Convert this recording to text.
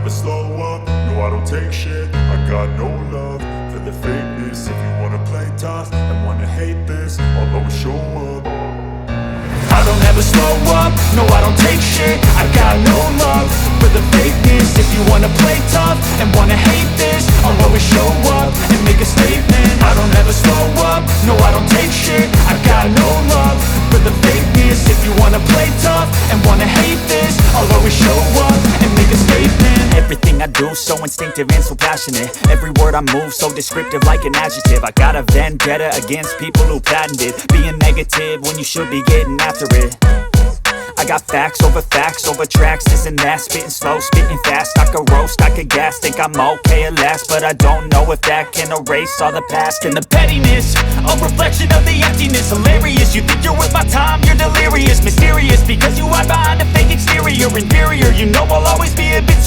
never slow up, no I don't take shit. I got no love for the fakeness. If you wanna play tough and wanna hate this, I'll always show up. I don't ever slow up, no I don't take shit. I got no love for the fakeness. If you wanna play tough and wanna hate this, I'll always show up and make a statement. I don't ever slow up, no I don't take shit. I got no love for the fakeness. If you wanna play tough and wanna hate this, I'll always show up and make a statement. Everything I do so instinctive and so passionate. Every word I move so descriptive like an adjective. I got a vendetta against people who patented being negative when you should be getting after it. I got facts over tracks, this and that. Spitting slow, spitting fast, I could roast, I could gas. Think I'm okay at last, but I don't know if that can erase all the past. And the pettiness, a reflection of the emptiness. Hilarious, you think you're worth my time, you're delirious. Mysterious, because you hide behind a fake exterior. Inferior, you know I'll always be a bit